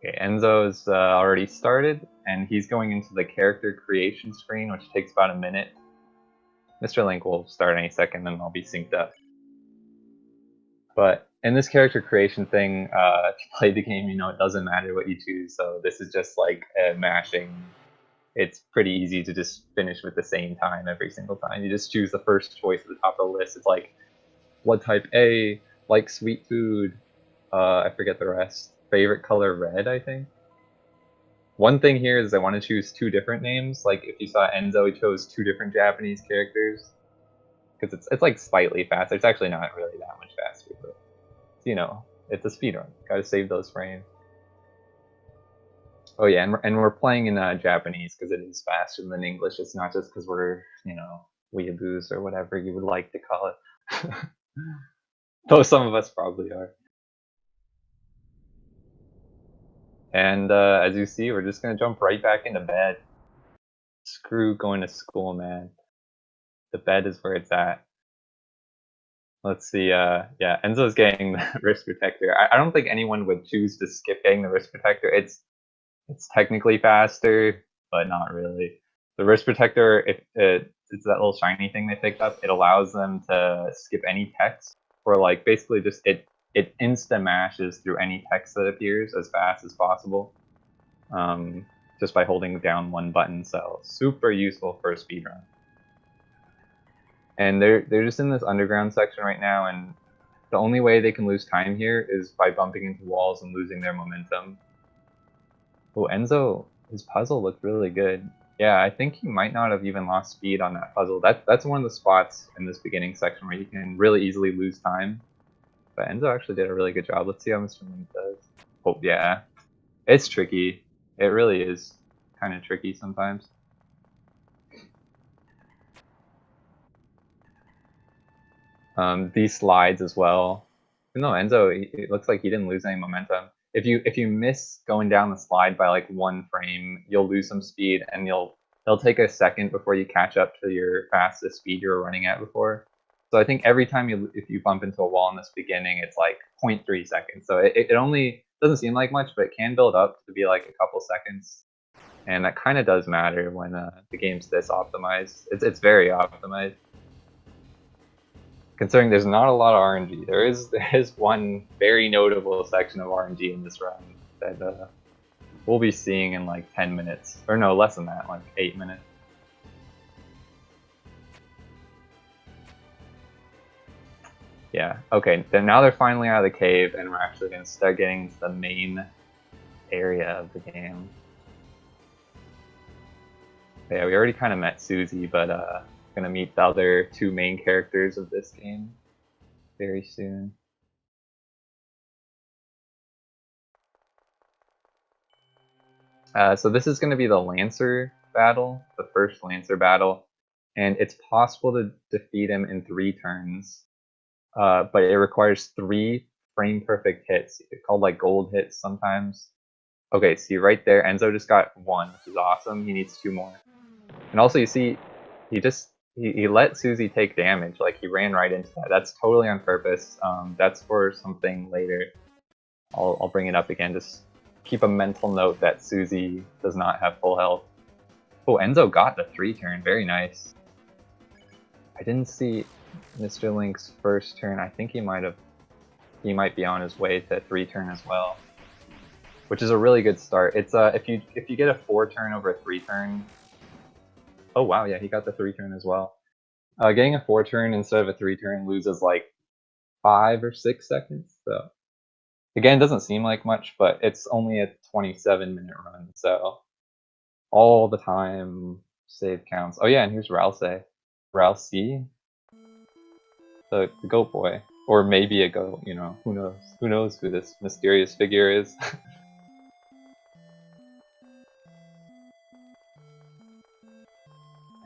Okay, Enzo's already started, and he's going into the character creation screen, which takes about a minute. Mr. Link will start any second, and I'll be synced up. But in this character creation thing, if you play the game, you know it doesn't matter what you choose, so this is just like mashing. It's pretty easy to just finish with the same time every single time. You just choose the first choice at the top of the list. It's like, blood type A, like sweet food, I forget the rest. Favorite color red, I think. One thing here is I want to choose two different names. Like if you saw Enzo, he chose two different Japanese characters. Because it's like slightly faster. It's actually not really that much faster, but you know, it's a speedrun. Gotta save those frames. Oh yeah, and we're playing in Japanese because it is faster than English. It's not just because we're, you know, weeaboos or whatever you would like to call it. Though some of us probably are. And as you see, we're just gonna jump right back into bed. Screw going to school, man. The bed is where it's at. Let's see, yeah, Enzo's getting the wrist protector. I don't think anyone would choose to skip getting the wrist protector. It's technically faster, but not really. The wrist protector, if it's that little shiny thing they picked up, it allows them to skip any text, or like basically just it insta mashes through any text that appears as fast as possible, just by holding down one button. So super useful for a speedrun. And they're just in this underground section right now, and the only way they can lose time here is by bumping into walls and losing their momentum. Oh, Enzo, his puzzle looked really good. Yeah, I think he might not have even lost speed on that puzzle. That's one of the spots in this beginning section where you can really easily lose time. But Enzo actually did a really good job. Let's see how Mr. Link does. Oh, yeah. It's tricky. It really is kind of tricky sometimes. These slides as well. No, Enzo, it looks like he didn't lose any momentum. If you miss going down the slide by like one frame, you'll lose some speed, and it'll take a second before you catch up to your fastest speed you were running at before. So I think every time if you bump into a wall in this beginning, it's like 0.3 seconds. So it only doesn't seem like much, but it can build up to be like a couple seconds. And that kind of does matter when the game's this optimized. It's very optimized. Considering there's not a lot of RNG. There is one very notable section of RNG in this run that we'll be seeing in like 10 minutes. Or no, less than that, like 8 minutes. Yeah, okay, then now they're finally out of the cave, and we're actually going to start getting to the main area of the game. Yeah, we already kind of met Susie, but going to meet the other two main characters of this game very soon. So this is going to be the Lancer battle, the first Lancer battle, and it's possible to defeat him in 3 turns, but it requires 3 frame-perfect hits, called like gold hits sometimes. Okay, see right there, Enzo just got 1, which is awesome. He needs 2 more. And also you see, he let Susie take damage, like he ran right into that. That's totally on purpose. That's for something later. I'll bring it up again, just keep a mental note that Susie does not have full health. Oh, Enzo got the 3 turn, very nice. I didn't see Mr. Link's first turn. I think he might be on his way to 3 turn as well, which is a really good start. It's if you get a 4 turn over a 3 turn. Oh wow, yeah, he got the 3 turn as well. Getting a 4 turn instead of a 3 turn loses like 5 or 6 seconds. So again, it doesn't seem like much, but it's only a 27-minute run, so all the time save counts. Oh yeah, and here's Ralsei. Ralsei? The goat boy. Or maybe a goat, you know, who knows? Who knows who this mysterious figure is?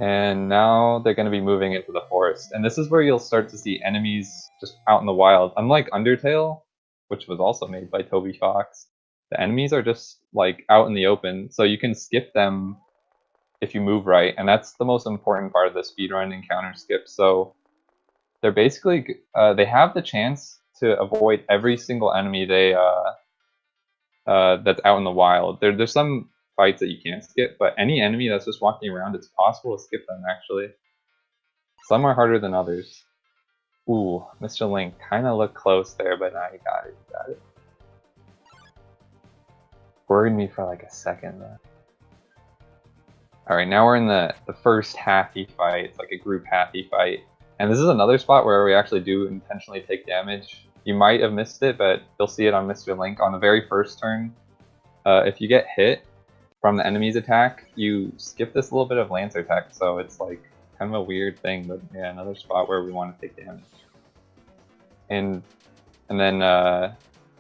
And now they're going to be moving into the forest. And this is where you'll start to see enemies just out in the wild. Unlike Undertale, which was also made by Toby Fox, the enemies are just like out in the open, so you can skip them if you move right, and that's the most important part of the speedrun encounter skip. So they're basically they have the chance to avoid every single enemy they that's out in the wild. There's some fights that you can't skip, but any enemy that's just walking around, it's possible to skip them, actually. Some are harder than others. Ooh, Mr. Link kind of looked close there, but now you got it. You got it. Worried me for like a second, though. Alright, now we're in the first halfy fight. It's like a group halfy fight. And this is another spot where we actually do intentionally take damage. You might have missed it, but you'll see it on Mr. Link. On the very first turn, if you get hit from the enemy's attack, you skip this little bit of Lancer attack, so it's like kind of a weird thing, but yeah, another spot where we want to take damage. And then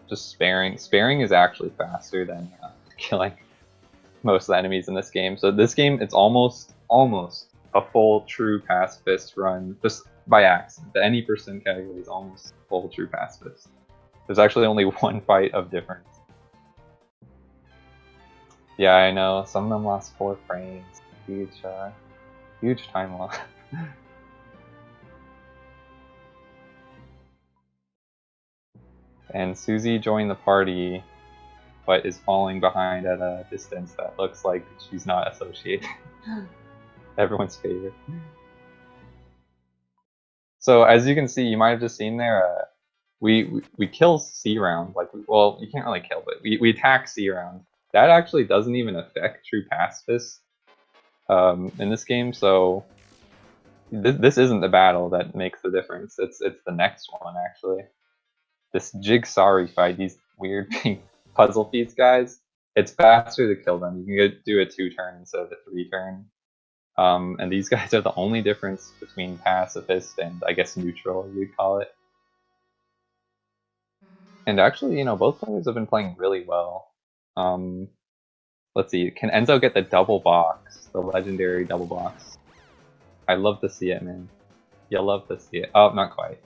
just sparing. Sparing is actually faster than killing most of the enemies in this game. So this game, it's almost a full true pacifist run, just by accident. The any percent category is almost full true pacifist. There's actually only one fight of difference. Yeah, I know. Some of them lost 4 frames. Huge time loss. And Susie joined the party, but is falling behind at a distance that looks like she's not associated. Everyone's favorite. So as you can see, you might have just seen there, we kill C round. Like, well, you can't really kill, but we attack C round. That actually doesn't even affect true pacifists in this game. So this isn't the battle that makes the difference. It's the next one, actually. This Jigsaw fight, these weird puzzle piece guys, it's faster to kill them. You can do a 2-turn instead of a 3-turn. And these guys are the only difference between pacifist and, I guess, neutral, you'd call it. And actually, you know, both players have been playing really well. Let's see, can Enzo get the double box, the legendary double box? I love to see it, man. You'll love to see it. Oh, not quite.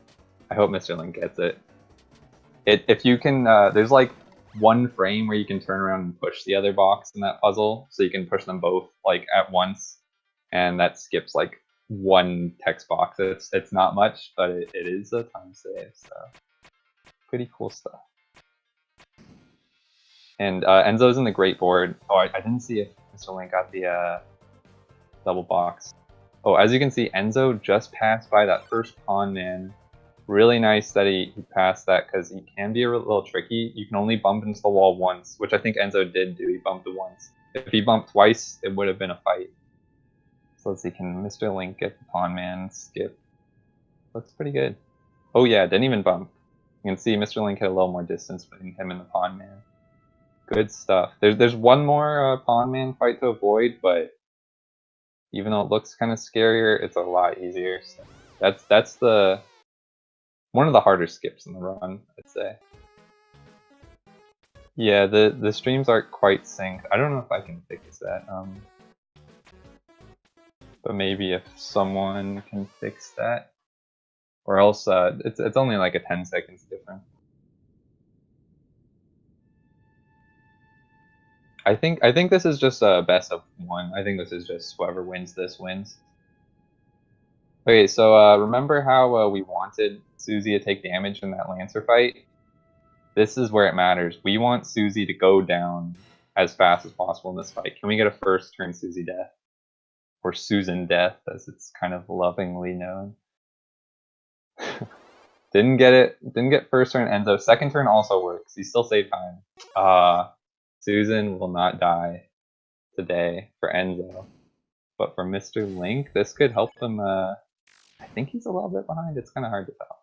I hope Mr. Link gets it. If you can, there's like 1 frame where you can turn around and push the other box in that puzzle, so you can push them both like at once, and that skips like 1 text box. It's not much, but it is a time save, so pretty cool stuff. And Enzo's in the great board. Oh, I didn't see if Mr. Link got the double box. Oh, as you can see, Enzo just passed by that first pawn man. Really nice that he passed that, because he can be a little tricky. You can only bump into the wall once, which I think Enzo did do. He bumped it once. If he bumped twice, it would have been a fight. So let's see, can Mr. Link get the pawn man skip? Looks pretty good. Oh yeah, didn't even bump. You can see Mr. Link had a little more distance between him and the pawn man. Good stuff. There's one more pawn man fight to avoid, but even though it looks kind of scarier, it's a lot easier. So that's the one of the harder skips in the run, I'd say. Yeah, the streams aren't quite synced. I don't know if I can fix that. But maybe if someone can fix that, or else it's only like a 10 seconds difference. I think this is just a best of 1. I think this is just whoever wins this wins. Okay, so remember how we wanted Susie to take damage in that Lancer fight? This is where it matters. We want Susie to go down as fast as possible in this fight. Can we get a first turn Susie death? Or Susan death, as it's kind of lovingly known. Didn't get it. Didn't get first turn Enzo. Second turn also works. You still save time. Susan will not die today for Enzo. But for Mr. Link, this could help him. I think he's a little bit behind. It's kind of hard to tell.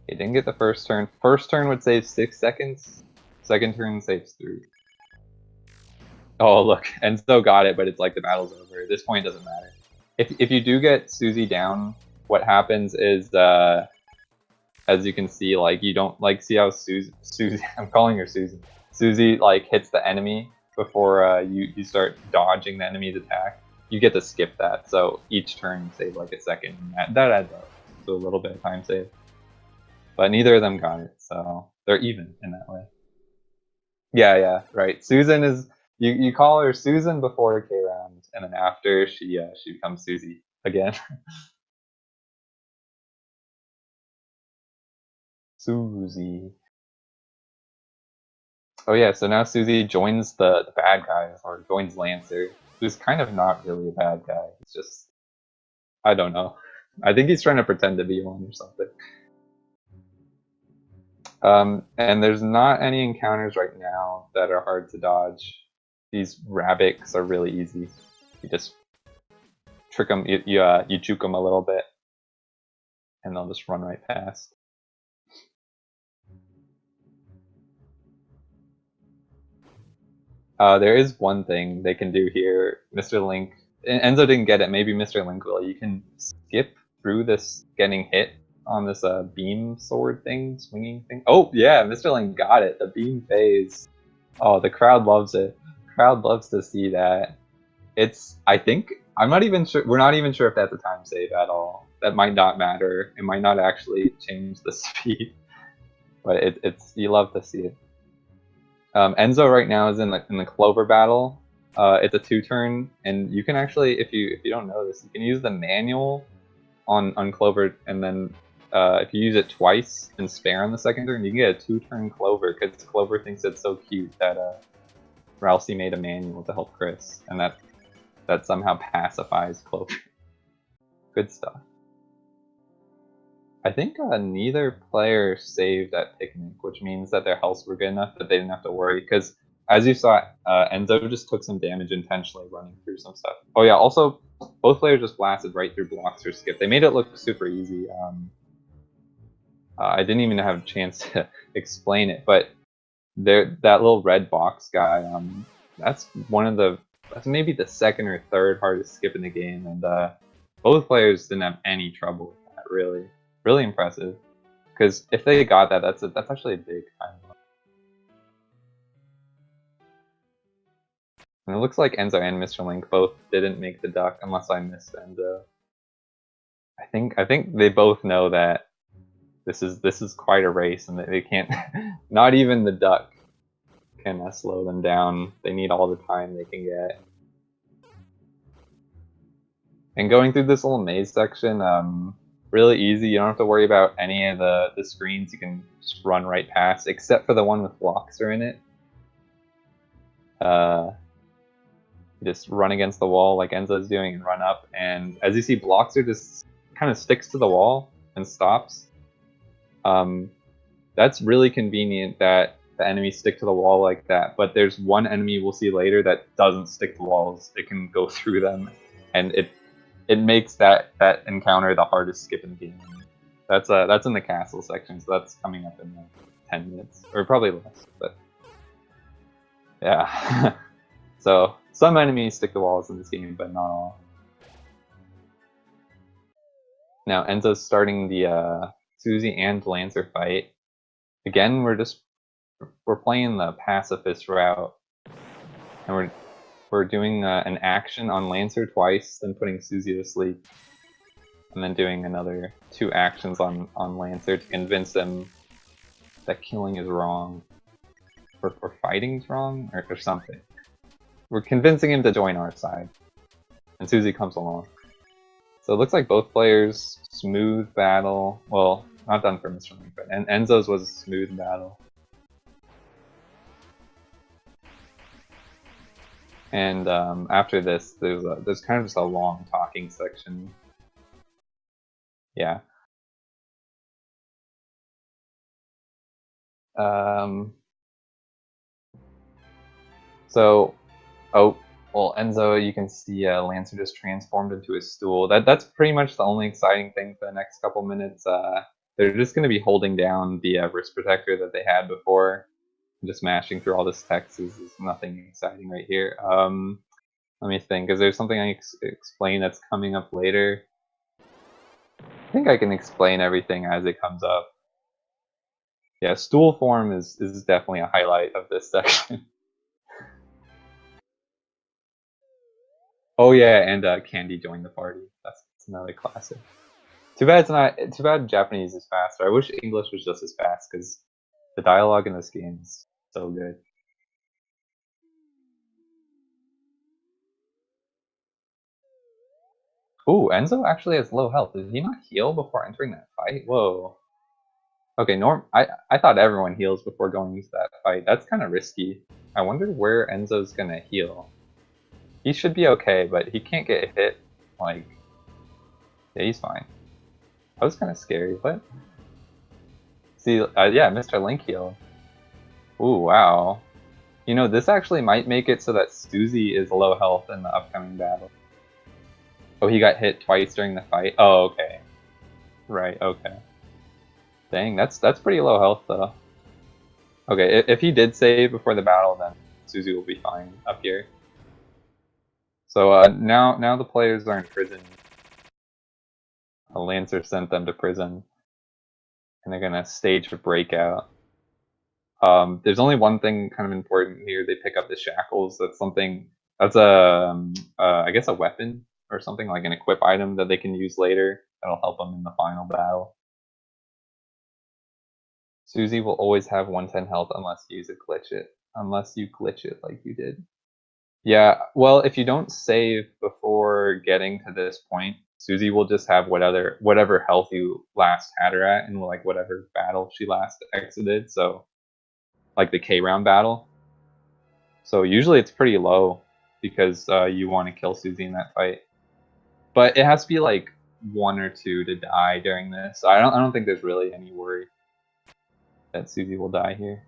He didn't get the first turn. First turn would save 6 seconds. Second turn saves 3. Oh, look. Enzo got it, but it's like the battle's over. At this point, it doesn't matter. If you do get Susie down, what happens is, as you can see, like, you don't, like, see how Susie I'm calling her Susie. Susie, like, hits the enemy before you start dodging the enemy's attack. You get to skip that, so each turn save like a second. That adds up to a little bit of time save. But neither of them got it, so they're even in that way. Yeah, right. Susan is, you call her Susan before K round, and then after she becomes Susie again. Susie. Oh yeah, so now Susie joins the bad guys, or joins Lancer, who's kind of not really a bad guy. It's just, I don't know. I think he's trying to pretend to be one or something. And there's not any encounters right now that are hard to dodge. These rabbits are really easy. You just trick them, you juke them a little bit, and they'll just run right past. There is one thing they can do here. Mr. Link, Enzo didn't get it, maybe Mr. Link will. You can skip through this getting hit on this beam sword thing, swinging thing. Oh yeah, Mr. Link got it, the beam phase. Oh, the crowd loves it. Crowd loves to see that. I think, I'm not even sure, we're not even sure if that's a time save at all. That might not matter. It might not actually change the speed, but you love to see it. Enzo right now is in the Clover battle. It's a 2-turn, and you can actually, if you don't know this, you can use the manual on Clover, and then if you use it twice and spare on the second turn, you can get a 2-turn Clover, because Clover thinks it's so cute that Ralsei made a manual to help Chris, and that somehow pacifies Clover. Good stuff. I think neither player saved at Picnic, which means that their healths were good enough that they didn't have to worry, because as you saw, Enzo just took some damage intentionally running through some stuff. Oh yeah, also, both players just blasted right through blocks or skip. They made it look super easy. I didn't even have a chance to explain it, but that little red box guy, that's maybe the second or third hardest skip in the game, and both players didn't have any trouble with that, really. Really impressive, because if they got that, that's actually a big time. And it looks like Enzo and Mr. Link both didn't make the duck, unless I missed Enzo. I think they both know that this is quite a race, and they can't. Not even the duck can slow them down. They need all the time they can get. And going through this little maze section, really easy. You don't have to worry about any of the screens. You can just run right past, except for the one with Bloxer in it. Just run against the wall like Enzo's doing and run up. And as you see, Bloxer just kind of sticks to the wall and stops. That's really convenient that the enemies stick to the wall like that. But there's one enemy we'll see later that doesn't stick to walls. It can go through them, and it makes that encounter the hardest skip in the game. That's in the castle section, so that's coming up in like 10 minutes, or probably less. But yeah, so some enemies stick to walls in this game, but not all. Now Enzo's starting the Susie and Lancer fight. Again, we're playing the pacifist route, and we're doing an action on Lancer twice, then putting Susie to sleep, and then doing another 2 actions on Lancer to convince him that killing is wrong, or fighting is wrong, or something. We're convincing him to join our side, and Susie comes along. So it looks like both players smooth battle. Well, not done for Mr. Link, but Enzo's was a smooth battle. And after this, there's kind of just a long talking section. Yeah. So, oh, well, Enzo, you can see Lancer just transformed into a stool. That's pretty much the only exciting thing for the next couple minutes. They're just going to be holding down the wrist protector that they had before. Just mashing through all this text is nothing exciting right here. Let me think. Is there something I explain that's coming up later? I think I can explain everything as it comes up. Yeah, stool form is definitely a highlight of this section. Oh yeah, and Candy joined the party. That's another classic. Too bad Japanese is faster. I wish English was just as fast, because the dialogue in this game is so good. Ooh, Enzo actually has low health. Did he not heal before entering that fight? Whoa. Okay, I thought everyone heals before going into that fight. That's kind of risky. I wonder where Enzo's gonna heal. He should be okay, but he can't get hit. Like, yeah, he's fine. That was kind of scary. What? See, yeah, Mr. Link heal. Ooh, wow. You know, this actually might make it so that Susie is low health in the upcoming battle. Oh, he got hit twice during the fight? Oh, okay. Right, okay. Dang, that's pretty low health, though. Okay, if he did save before the battle, then Susie will be fine up here. So now the players are in prison. A Lancer sent them to prison, and they're gonna stage a breakout. There's only one thing kind of important here. They pick up the shackles. That's something. That's I guess a weapon or something, like an equip item that they can use later. That'll help them in the final battle. Susie will always have 110 health unless you glitch it like you did. Yeah, well, if you don't save before getting to this point, Susie will just have whatever health you last had her at in like whatever battle she last exited. So, like the K round battle. So usually it's pretty low because you want to kill Susie in that fight. But it has to be like 1 or 2 to die during this. So I don't think there's really any worry that Susie will die here.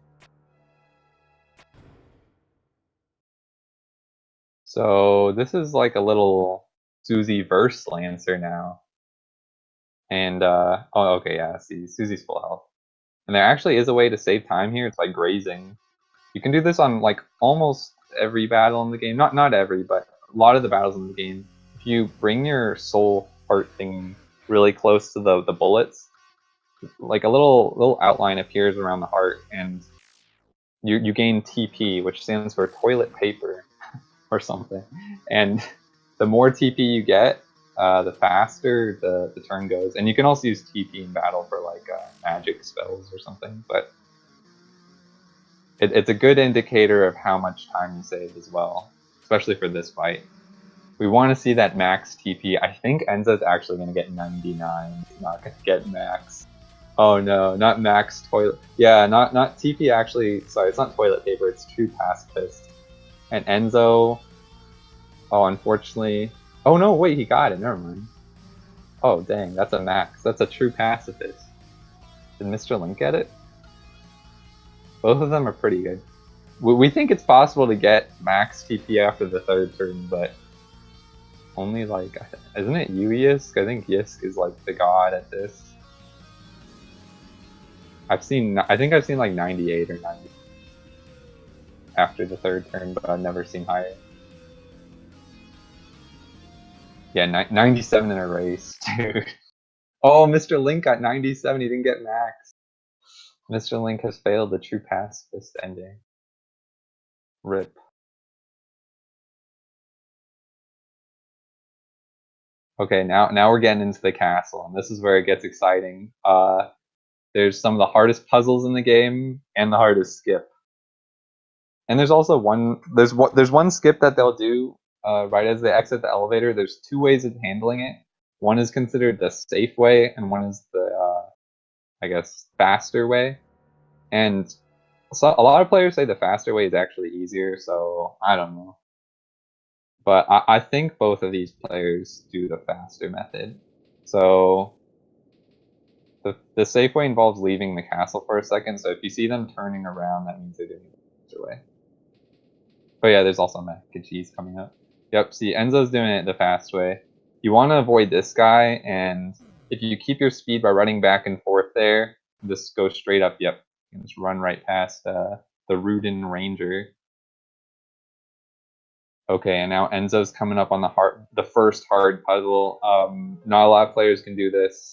So this is like a little Susie verse Lancer now. And oh, okay, yeah, see, Susie's full health. And there actually is a way to save time here. It's by grazing. You can do this on like almost every battle in the game. Not every, but a lot of the battles in the game. If you bring your soul heart thing really close to the bullets, like a little outline appears around the heart, and you gain TP, which stands for toilet paper or something. And the more TP you get, the faster the turn goes. And you can also use TP in battle for like magic spells or something. But it's a good indicator of how much time you save as well, especially for this fight. We want to see that max TP. I think Enzo's actually going to get 99. He's not going to get max. Oh no, not max toilet. Yeah, not TP actually. Sorry, it's not toilet paper. It's true pacifist. And Enzo. Oh, unfortunately. Oh no, wait, he got it. Never mind. Oh dang, that's a max. That's a true pacifist. Did Mr. Link get it? Both of them are pretty good. We think it's possible to get max TP after the 3rd turn, but only like, isn't it you, Yisk? I think Yisk is like the god at this. I think I've seen like 98 or 90 after the 3rd turn, but I've never seen higher. Yeah, 97 in a race, dude. Oh, Mr. Link got 97, he didn't get max. Mr. Link has failed the true pacifist ending. RIP. Okay, now we're getting into the castle, and this is where it gets exciting. There's some of the hardest puzzles in the game, and the hardest skip. And there's also there's one skip that they'll do right as they exit the elevator. There's 2 ways of handling it. One is considered the safe way, and one is the I guess faster way. And so a lot of players say the faster way is actually easier. So I don't know, but I think both of these players do the faster method. So the safe way involves leaving the castle for a second. So if you see them turning around, that means they're doing the faster way. But yeah, there's also mac and cheese coming up. Yep, see, Enzo's doing it the fast way. You want to avoid this guy, and if you keep your speed by running back and forth there, just go straight up. Yep, you can just run right past the Rudin Ranger. Okay, and now Enzo's coming up on the first hard puzzle. Not a lot of players can do this.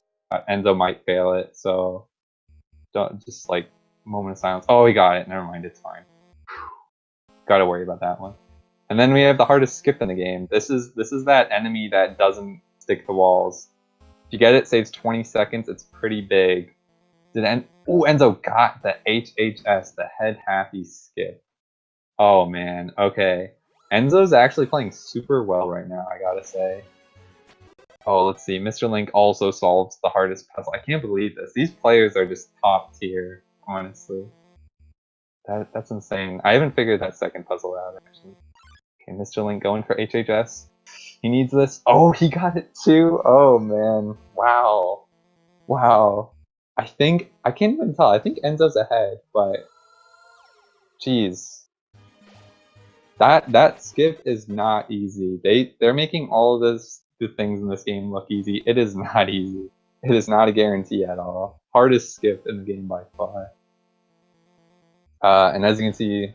Enzo might fail it, so don't just like moment of silence. Oh, he got it. Never mind, it's fine. Gotta worry about that one. And then we have the hardest skip in the game. This is that enemy that doesn't stick to walls. If you get it, saves 20 seconds. It's pretty big. Enzo got the HHS, the head happy skip. Oh man, okay. Enzo's actually playing super well right now, I gotta say. Oh, let's see. Mr. Link also solves the hardest puzzle. I can't believe this. These players are just top tier, honestly. That's insane. I haven't figured that second puzzle out, actually. Okay, Mr. Link going for HHS. He needs this. Oh, he got it too. Oh, man. Wow. Wow. I can't even tell. I think Enzo's ahead, but geez. That skip is not easy. They're making all of the things in this game look easy. It is not easy. It is not a guarantee at all. Hardest skip in the game by far. And as you can see,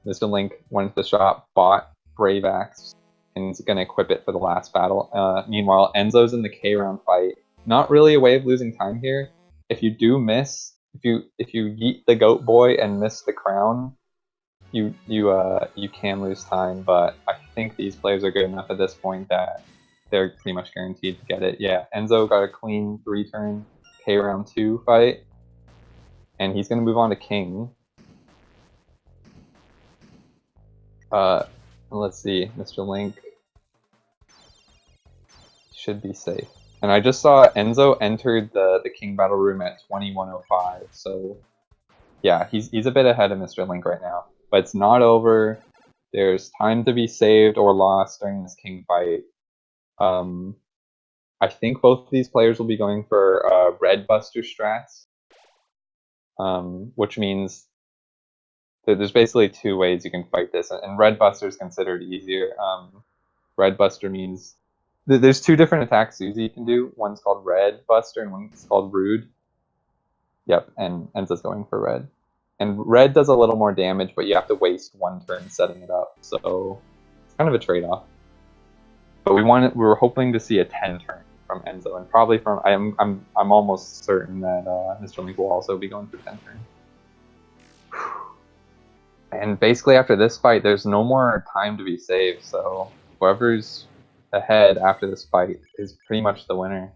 Mr. Link went to the shop, bought Brave Axe, and is going to equip it for the last battle. Meanwhile, Enzo's in the K round fight. Not really a way of losing time here. If you do miss, if you yeet the Goat Boy and miss the crown, you can lose time. But I think these players are good enough at this point that they're pretty much guaranteed to get it. Yeah, Enzo got a clean 3-turn K round 2 fight, and he's going to move on to King. Let's see, Mr. Link should be safe. And I just saw Enzo entered the King Battle Room at 21:05, so yeah, he's a bit ahead of Mr. Link right now. But it's not over. There's time to be saved or lost during this King fight. I think both of these players will be going for Red Buster strats, which means there's basically 2 ways you can fight this, and Red Buster is considered easier. Red Buster means there's 2 different attacks Susie can do. One's called Red Buster and one's called Rude. Yep, and Enza's going for Red. And Red does a little more damage, but you have to waste 1 turn setting it up, so it's kind of a trade-off. But we were hoping to see a 10-turn from Enzo, and probably from I'm almost certain that Mr. Link will also be going for 10-turn. And basically after this fight, there's no more time to be saved, so whoever's ahead after this fight is pretty much the winner.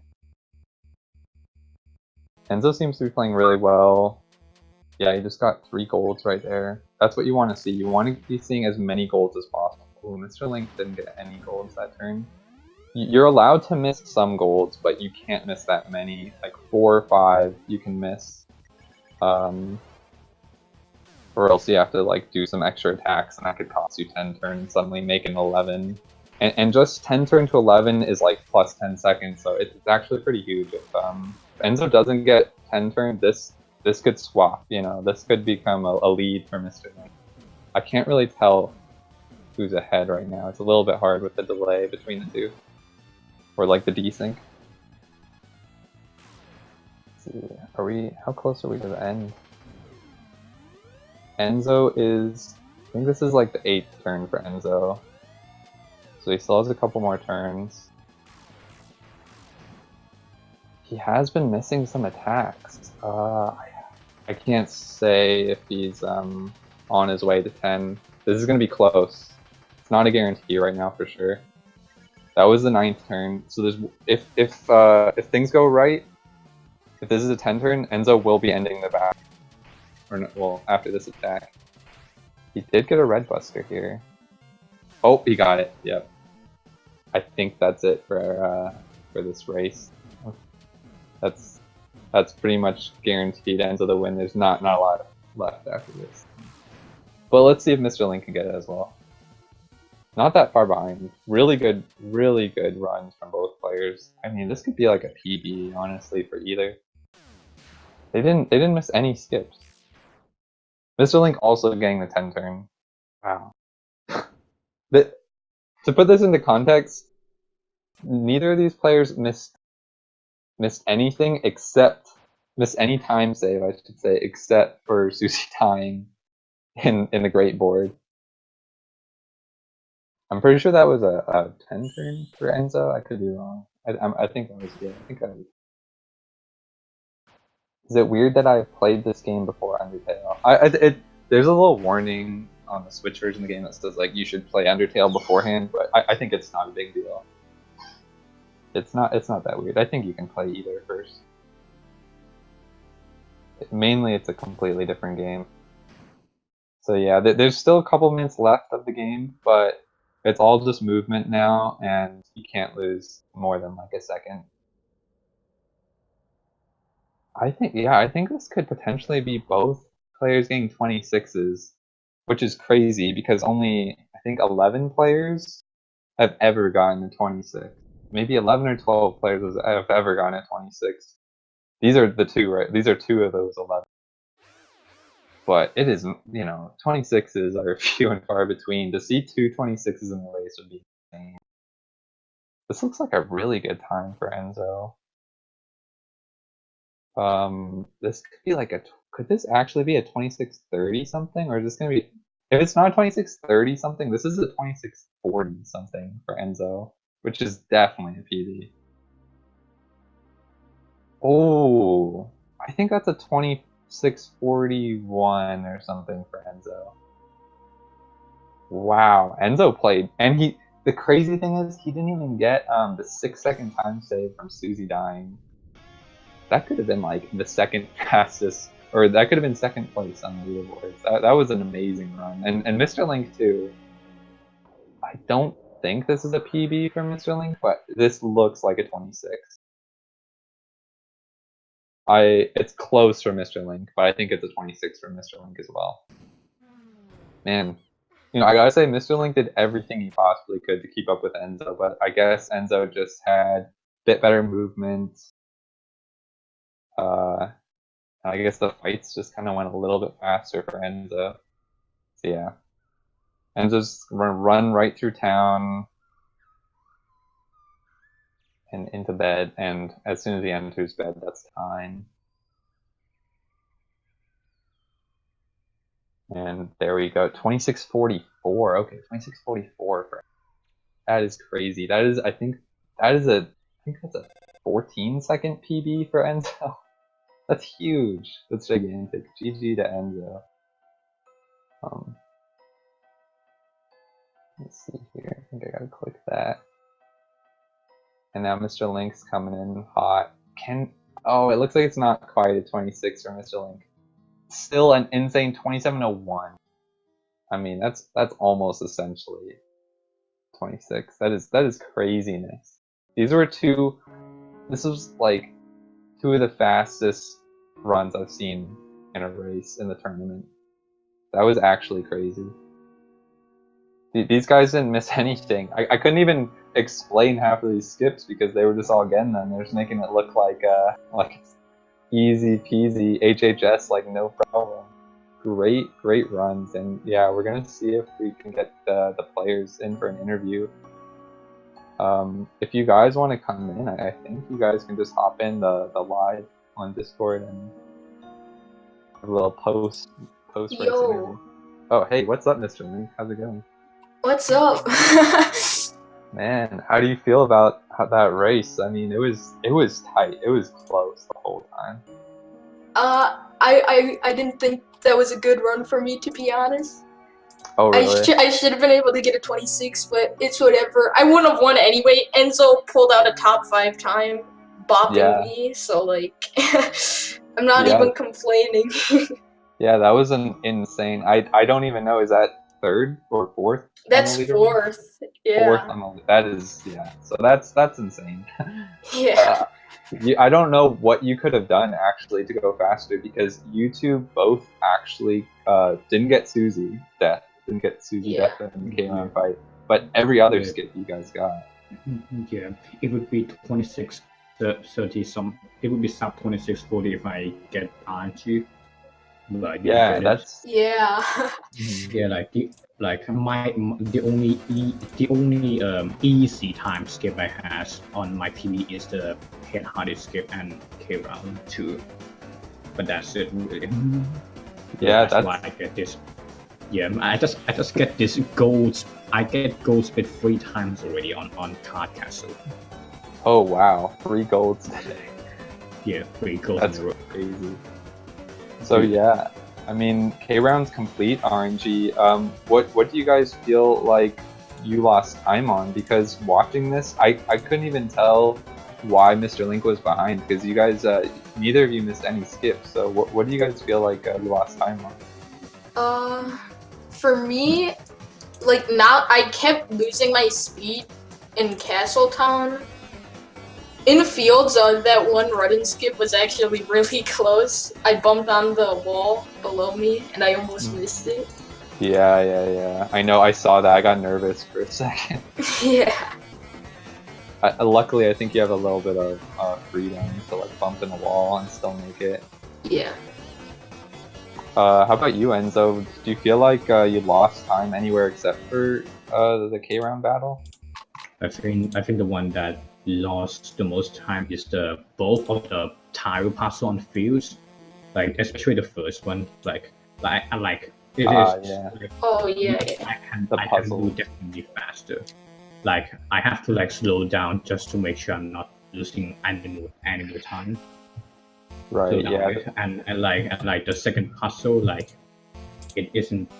Enzo seems to be playing really well. Yeah, he just got 3 golds right there. That's what you want to see. You want to be seeing as many golds as possible. Mr. Link didn't get any golds that turn. You're allowed to miss some golds, but you can't miss that many. Like 4 or 5 you can miss. Or else you have to like do some extra attacks, and that could cost you 10 turns and suddenly make an 11. And just 10 turn to 11 is like plus 10 seconds, so it's actually pretty huge. If Enzo doesn't get 10 turn, this could swap, you know, this could become a lead for Mr. Link. I can't really tell who's ahead right now. It's a little bit hard with the delay between the 2. Or like the desync. Let's see, how close are we to the end? Enzo is, I think this is like the 8th turn for Enzo. So he still has a couple more turns. He has been missing some attacks. I can't say if he's on his way to 10. This is going to be close. It's not a guarantee right now for sure. That was the 9th turn. So there's if things go right, if this is a 10 turn, Enzo will be ending the battle. Or no, well, after this attack. He did get a Red Buster here. Oh, he got it. Yep. I think that's it for this race. That's pretty much guaranteed Enzo the win. There's not a lot left after this. But let's see if Mr. Link can get it as well. Not that far behind. Really good runs from both players. I mean, this could be like a PB, honestly, for either. They didn't miss any skips. Mr. Link also getting the 10 turn. Wow. To put this into context, neither of these players missed anything missed any time save, I should say, except for Susie tying in the Great Board. I'm pretty sure that was a 10 turn for Enzo. I could be wrong. I think that was good. Is it weird that I played this game before Undertale? There's a little warning on the Switch version of the game that says like you should play Undertale beforehand, but I think it's not a big deal. It's not that weird. I think you can play either first. Mainly, it's a completely different game. So yeah, there's still a couple minutes left of the game, but It's all just movement now, and you can't lose more than like a second. I think this could potentially be both players getting 26s, which is crazy because only I think 11 players have ever gotten a 26. Maybe 11 or 12 players have ever gotten a 26. These are the two, right? These are two of those 11. But it is, 26s are few and far between. To see two 26s in the race would be insane. This looks like a really good time for Enzo. This could be like could this actually be a 26:30 something, or is this gonna be? If it's not a 26:30 something, this is a 26:40 something for Enzo, which is definitely a PB. Oh, I think that's a 26:41 or something for Enzo. Wow, Enzo played, and the crazy thing is he didn't even get the 6-second time save from Susie dying. That could have been like the second fastest, or that could have been second place on the leaderboards. That was an amazing run, and Mr. Link too. I don't think this is a PB for Mr. Link, but this looks like a 26. It's close for Mr. Link, but I think it's a 26 for Mr. Link as well. Man, I gotta say, Mr. Link did everything he possibly could to keep up with Enzo, but I guess Enzo just had a bit better movement. I guess the fights just kind of went a little bit faster for Enzo. So yeah, Enzo's gonna run right through town and into bed, and as soon as he enters bed, that's time. And there we go, 26:44. Okay, 26:44 for that is crazy. I think that's a 14-second PB for Enzo. That's huge. That's gigantic. GG to Enzo. Let's see here. I think I gotta click that. And now Mr. Link's coming in hot. Oh, it looks like it's not quite a 26 for Mr. Link. Still an insane 27:01. I mean, that's almost essentially 26. That is craziness. This was like two of the fastest runs I've seen in a race in the tournament. That was actually crazy. These guys didn't miss anything. I couldn't even explain half of these skips because they were just all getting them. They're just making it look like it's easy peasy HHS, like no problem. Great runs, and yeah, we're gonna see if we can get the players in for an interview. If you guys want to come in, I think you guys can just hop in the live on Discord and have a little post race interview. Oh hey, what's up, Mr. Link? How's it going? What's up? Man, how do you feel about that race? I mean, it was tight. It was close the whole time. I didn't think that was a good run for me, to be honest. Oh really? I should have been able to get a 26, but it's whatever. I wouldn't have won anyway. Enzo pulled out a top 5 time, bopping me, so like, I'm not even complaining. Yeah, that was an insane. I don't even know. Is that third or fourth? That's fourth. Yeah. Fourth on the, that is So that's insane. Yeah. I don't know what you could have done actually to go faster because you two both actually didn't get Susie death. Didn't get Susie death in the K-Round fight, but every other skip you guys got. Yeah, it would be 26:30 some. It would be sub 26:40 if I get RNG. Like yeah, that's yeah. Yeah, the only easy time skip I had on my PB is the head harded skip and K round 2, but that's it really. Yeah, that's why I get this. Yeah, I just get this gold. I get gold spit 3 times already on Card Castle. Oh wow, 3 golds today. Yeah, 3 golds. That's crazy. So yeah, I mean, K-Round's complete RNG. What do you guys feel like you lost time on? Because watching this, I couldn't even tell why Mr. Link was behind because you guys, neither of you missed any skips. So what do you guys feel like you lost time on? For me, like now I kept losing my speed in Castletown. In Fields, that one run and skip was actually really close. I bumped on the wall below me and I almost missed it. Yeah. I know, I saw that. I got nervous for a second. Yeah. Luckily, I think you have a little bit of freedom to like bump in the wall and still make it. Yeah. How about you, Enzo? Do you feel like you lost time anywhere except for the K-round battle? I think the one that lost the most time is the both of the tile puzzle on fields, like especially the first one. Like it is. Yeah. Like, Oh yeah. I can do definitely faster. Like I have to like slow down just to make sure I'm not losing any more time. Right. So, yeah. And like the second puzzle, like it isn't.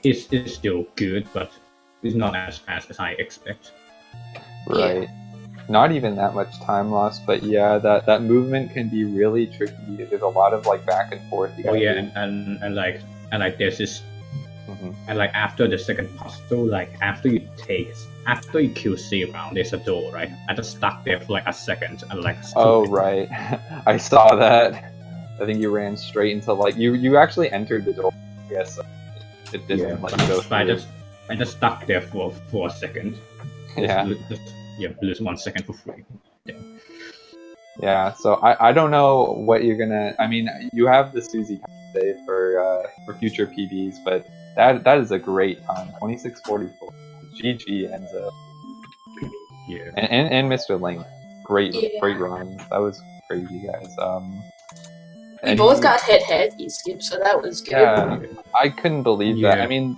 It's still good, but it's not as fast as I expect. Right. Yeah. Not even that much time lost, but yeah, that movement can be really tricky. There's a lot of like back and forth. And like there's this, and like after the second puzzle, like after you kill Zero, there's a door, right? I just stuck there for like a second and like. Oh right, I saw that. I think you ran straight into like you actually entered the door. Yes, it didn't let you go through. I just stuck there for a second. Yeah. Lose 1 second for free. Yeah, so I don't know what you're gonna. I mean, you have the Susie save for future PBs, but that is a great time. 26:44. GG Enzo. Yeah. And Mr. Link, great runs. That was crazy, guys. We both got heavy skip, so that was good. Yeah, I couldn't believe that. I mean,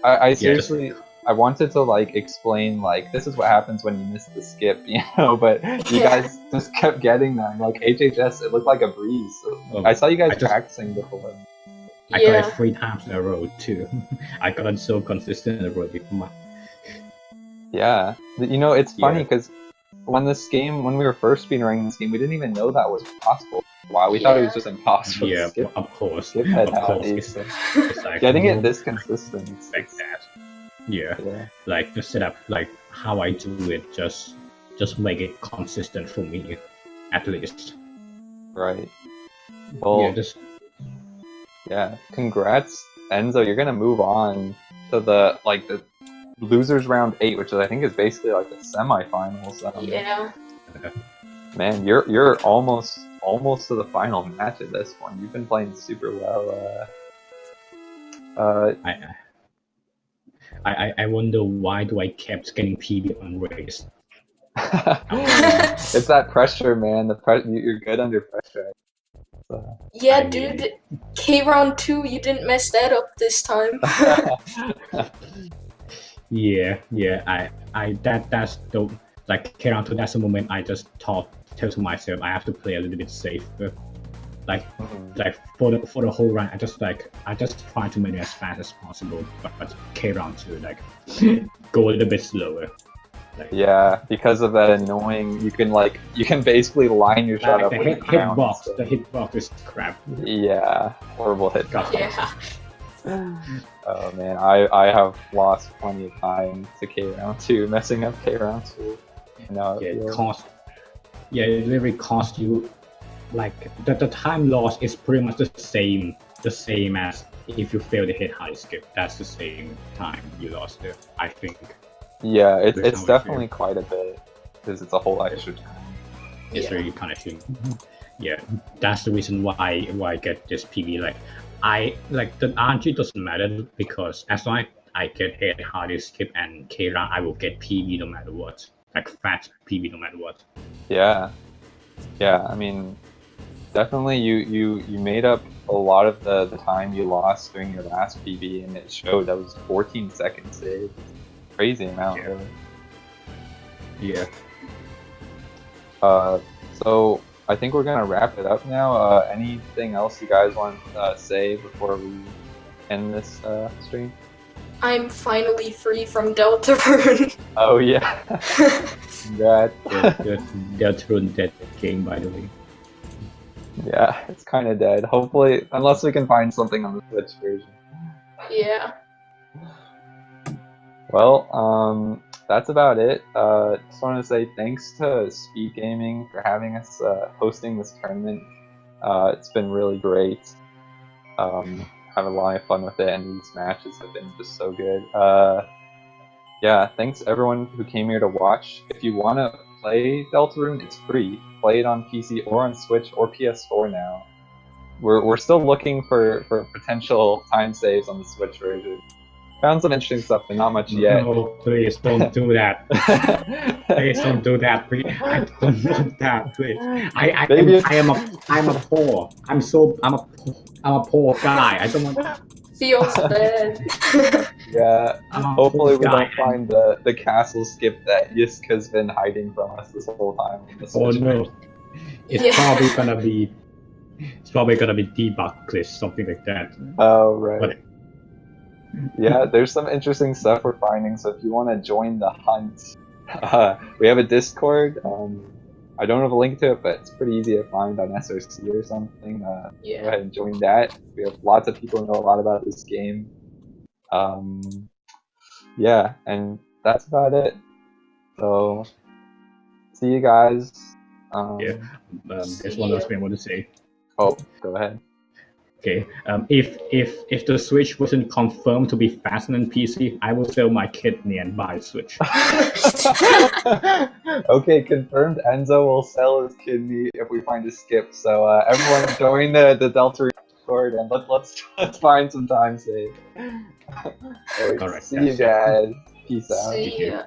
I seriously. I wanted to like explain like this is what happens when you miss the skip, you know, but you guys just kept getting them. Like HHS, it looked like a breeze. So I saw you guys practicing before. I got it 3 times in a row too. I got it so consistent in a row. Yeah, you know, it's funny because when we were first speedrunning this game, we didn't even know that was possible. Wow, we thought it was just impossible. Yeah, to skip. of course. Skip head it's like, getting it this consistent. Like that. Yeah, like the setup, like how I do it, just make it consistent for me, at least. Right. Well, congrats, Enzo. You're gonna move on to the losers round 8, which I think is basically like the semifinals. Yeah. Man, you're almost to the final match at this one. You've been playing super well. I wonder why do I kept getting PB on race. It's that pressure, man. You're good under pressure. So. Yeah, dude. K round 2, you didn't mess that up this time. That's the like K round 2. That's the moment I just tell to myself I have to play a little bit safer. Like for the whole run, I just try to make it as fast as possible, but K round 2, like go a little bit slower. Like, yeah, because of that annoying, you can basically line your shot up with the hitbox. The hitbox is crap. Yeah, horrible hitbox. Yeah. Oh man, I have lost plenty of time to K round 2, messing up K round 2. It literally cost you. Like the time loss is pretty much the same as if you fail to hit high skip. That's the same time you lost it, I think. Yeah, it's definitely quite a bit because it's a whole extra time. It's really kind of thing. Yeah, that's the reason why I get this PB. Like the RNG doesn't matter because as long as I get hit hard skip and K round, I will get PB no matter what. Like fat PB no matter what. Yeah. I mean, definitely you made up a lot of the time you lost during your last PB, and it showed. That was 14 seconds saved. Crazy amount, really. Yeah. So I think we're gonna wrap it up now. Anything else you guys want to say before we end this stream? I'm finally free from Deltarune. Oh yeah. Congrats. Deltarune dead game, by the way. Yeah, it's kind of dead. Hopefully, unless we can find something on the Switch version. Yeah. Well, that's about it. Just want to say thanks to Speed Gaming for having us hosting this tournament. It's been really great. Have a lot of fun with it, and these matches have been just so good. Yeah, thanks everyone who came here to watch. If you want to play Deltarune, it's free. Play it on PC or on Switch or PS4 now. We're still looking for potential time saves on the Switch version. Found some interesting stuff, but not much yet. No, please don't do that. Please don't do that. Please. I don't want that. Please. I'm a poor. I'm a poor guy. I don't want that. Feels bad. Yeah. I'm a Hopefully poor we guy. don't find the castle skip that Yiska's been hiding from us this whole time. Oh no. It's Yeah. probably gonna be debug glitch, something like that. Oh right. But Yeah, there's some interesting stuff we're finding. So if you want to join the hunt, we have a Discord. I don't have a link to it, but it's pretty easy to find on SRC or something. Go ahead and join that. We have lots of people who know a lot about this game. Yeah, and that's about it. So, see you guys. there's one last thing I want to say. Oh, go ahead. Okay, if the Switch wasn't confirmed to be faster than PC, I will sell my kidney and buy a Switch. Okay, confirmed. Enzo will sell his kidney if we find a skip. So everyone join the Deltarune Discord and let's find some time save. All right, see you guys. Peace out. See ya.